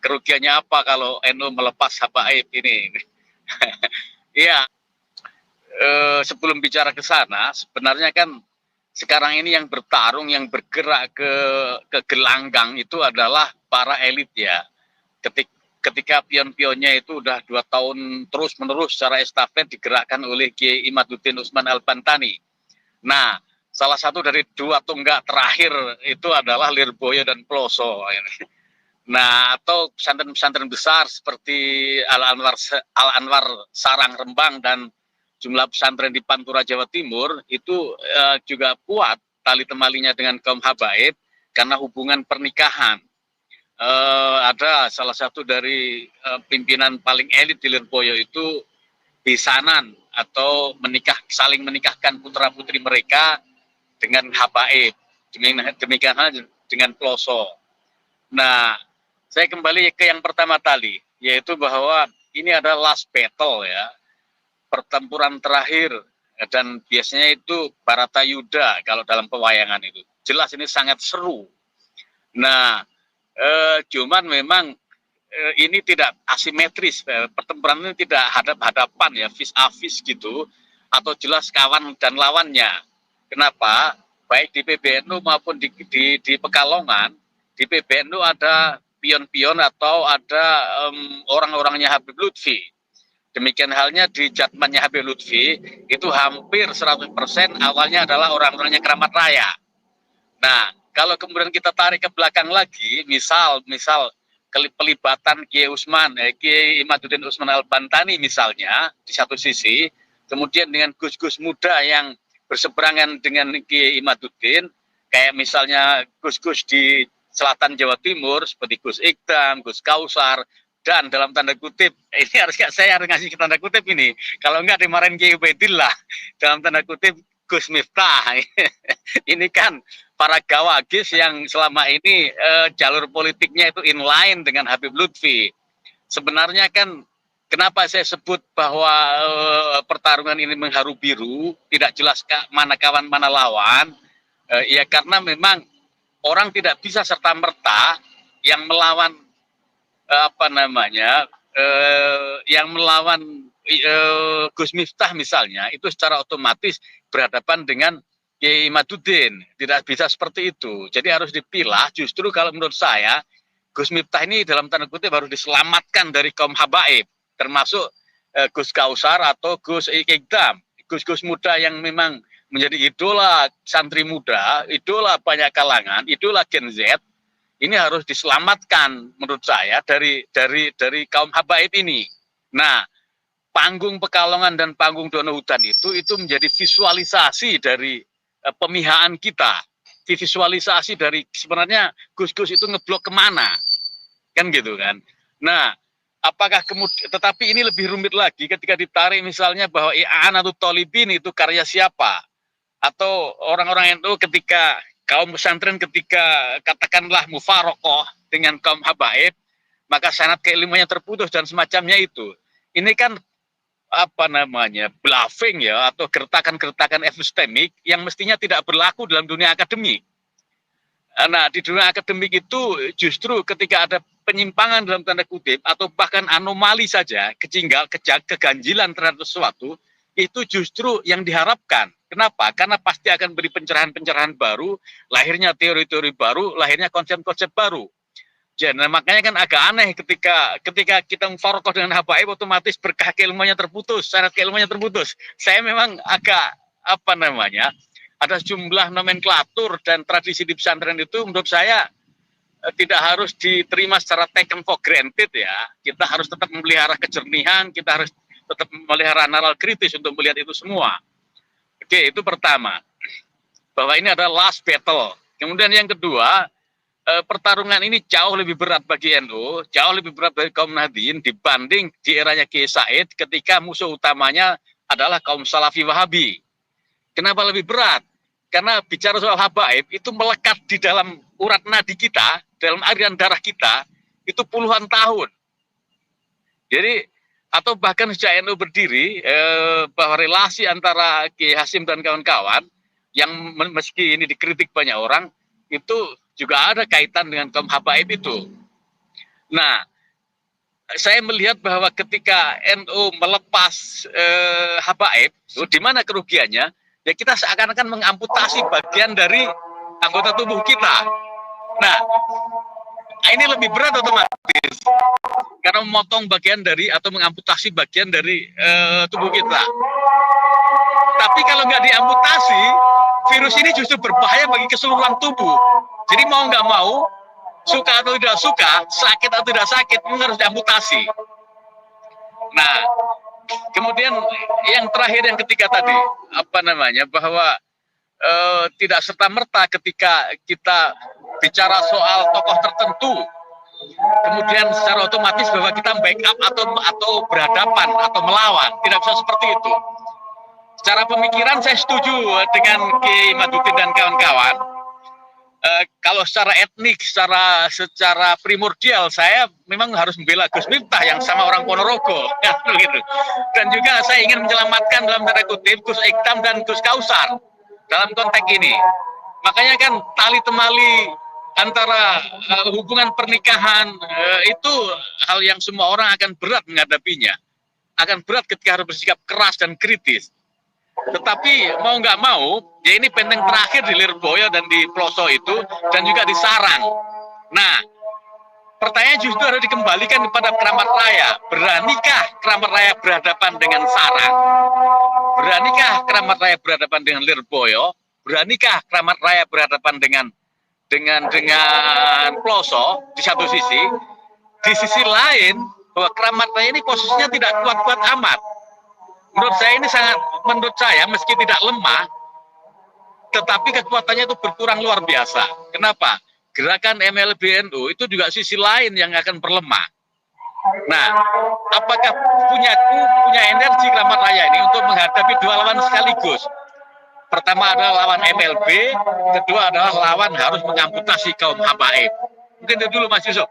kerugiannya apa kalau NU melepas habaib ini. Iya, sebelum bicara ke sana, sebenarnya kan sekarang ini yang bertarung, yang bergerak ke gelanggang itu adalah para elit ya. Ketika pion-pionnya itu udah 2 tahun terus-menerus secara estafet digerakkan oleh Kiai Imaduddin Usman Al-Bantani. Nah, salah satu dari 2 tonggak terakhir itu adalah Lirboyo dan Ploso. Nah, atau pesantren-pesantren besar seperti Al-Anwar Sarang Rembang dan jumlah pesantren di Pantura Jawa Timur itu juga kuat tali temalinya dengan kaum habaib karena hubungan pernikahan. Ada salah satu dari pimpinan paling elit di Lirboyo itu besanan atau saling menikahkan putra putri mereka dengan habaib, demikian halnya dengan Ploso. Nah, saya kembali ke yang pertama tadi, yaitu bahwa ini adalah last battle ya, pertempuran terakhir, dan biasanya itu Baratayuda kalau dalam pewayangan itu. Jelas ini sangat seru. Nah, cuman memang ini tidak asimetris, pertempuran ini tidak hadap-hadapan ya, vis a vis gitu, atau jelas kawan dan lawannya. Kenapa? Baik di PBNU maupun di Pekalongan, di PBNU ada pion-pion atau ada orang-orangnya Habib Lutfi. Demikian halnya di Jatmannya Habib Lutfi, itu hampir 100% awalnya adalah orang-orangnya Keramat Raya. Nah, kalau kemudian kita tarik ke belakang lagi, misal pelibatan Kiai Imaduddin Usman Al-Bantani misalnya, di satu sisi, kemudian dengan gus-gus muda yang berseberangan dengan Kiai Imaduddin, kayak misalnya gus-gus di selatan Jawa Timur, seperti Gus Ikdam, Gus Kausar, dan dalam tanda kutip, ini saya harus ngasih tanda kutip ini, kalau enggak dimarahin Kiai Ubaidillah, dalam tanda kutip Gus Miftah. Ini kan para gawagis yang selama ini jalur politiknya itu inline dengan Habib Lutfi. Sebenarnya kan kenapa saya sebut bahwa pertarungan ini mengharu biru, tidak jelas mana kawan mana lawan, ya karena memang orang tidak bisa serta-merta yang melawan yang melawan Gus Miftah misalnya, itu secara otomatis berhadapan dengan Kiai Imaduddin. Tidak bisa seperti itu. Jadi harus dipilah. Justru kalau menurut saya, Gus Miftah ini dalam tanda kutip harus diselamatkan dari kaum habaib, termasuk Gus Kausar atau Gus Ikdam, Gus-gus muda yang memang menjadi idola santri muda, idola banyak kalangan, idola Gen Z. Ini harus diselamatkan menurut saya dari kaum habaib ini. Nah, panggung Pekalongan dan panggung Donohudan itu menjadi visualisasi dari pemihaan kita, visualisasi dari sebenarnya gus-gus itu ngeblok kemana, kan gitu kan. Nah, apakah kemudian, tetapi ini lebih rumit lagi ketika ditarik misalnya bahwa I'anatul Thalibin itu karya siapa, atau orang-orang itu ketika kaum pesantren ketika katakanlah mufarokoh dengan kaum habaib, maka sanad keilmuannya terputus dan semacamnya itu. Ini kan bluffing ya, atau gertakan-gertakan epistemik yang mestinya tidak berlaku dalam dunia akademik. Nah, di dunia akademik itu justru ketika ada penyimpangan dalam tanda kutip atau bahkan anomali saja, keganjilan terhadap sesuatu, itu justru yang diharapkan. Kenapa? Karena pasti akan beri pencerahan-pencerahan baru, lahirnya teori-teori baru, lahirnya konsep-konsep baru. Jadi makanya kan agak aneh ketika kita mufarokoh dengan habaib, otomatis berkah keilmuannya terputus, syarat keilmuannya terputus. Saya memang agak ada jumlah nomenklatur dan tradisi di pesantren itu menurut saya tidak harus diterima secara taken for granted ya. Kita harus tetap memelihara kejernihan, kita harus tetap memelihara nalar kritis untuk melihat itu semua. Oke, itu pertama. Bahwa ini adalah last battle. Kemudian yang kedua, pertarungan ini jauh lebih berat bagi NU, jauh lebih berat bagi kaum Nahdien dibanding di eranya Kiai Said ketika musuh utamanya adalah kaum Salafi Wahabi. Kenapa lebih berat? Karena bicara soal habaib itu melekat di dalam urat nadi kita, dalam aliran darah kita, itu puluhan tahun. Jadi, atau bahkan sejak NU berdiri, bahwa relasi antara Kiai Hasim dan kawan-kawan, yang meski ini dikritik banyak orang, itu juga ada kaitan dengan kaum habaib itu. Nah, saya melihat bahwa ketika NU melepas habaib, di mana kerugiannya? Ya kita seakan-akan mengamputasi bagian dari anggota tubuh kita. Nah, ini lebih berat otomatis karena memotong bagian dari atau mengamputasi bagian dari tubuh kita. Tapi kalau nggak diamputasi, virus ini justru berbahaya bagi keseluruhan tubuh. Jadi mau nggak mau, suka atau tidak suka, sakit atau tidak sakit, harus diamputasi. Nah, kemudian yang terakhir, yang ketiga tadi, apa namanya, bahwa tidak serta-merta ketika kita bicara soal tokoh tertentu, kemudian secara otomatis bahwa kita backup atau berhadapan atau melawan, tidak bisa seperti itu. Secara pemikiran saya setuju dengan Ki Madutin dan kawan-kawan. Kalau secara etnik, secara primordial, saya memang harus membela Gus Miftah yang sama orang Ponorogo, kan begitu. Dan juga saya ingin menyelamatkan dalam tanda kutip Gus Iktam dan Gus Kausar dalam konteks ini. Makanya kan tali temali antara hubungan pernikahan itu hal yang semua orang akan berat menghadapinya, akan berat ketika harus bersikap keras dan kritis. Tetapi mau nggak mau, ya ini benteng terakhir di Lirboyo dan di Ploso itu, dan juga di Sarang. Nah, pertanyaan justru harus dikembalikan kepada Kramat Raya. Beranikah Kramat Raya berhadapan dengan Sarang? Beranikah Kramat Raya berhadapan dengan Lirboyo? Beranikah Kramat Raya berhadapan dengan Ploso di satu sisi? Di sisi lain, bahwa Kramat Raya ini posisinya tidak kuat-kuat amat. Menurut saya meski tidak lemah, tetapi kekuatannya itu berkurang luar biasa. Kenapa? Gerakan MLBNU itu juga sisi lain yang akan berlemah. Nah, apakah punya energi Kramat Raya ini untuk menghadapi dua lawan sekaligus? Pertama adalah lawan MLB, kedua adalah lawan harus mengamputasi kaum habaib. Mungkin itu dulu Mas Yusuf.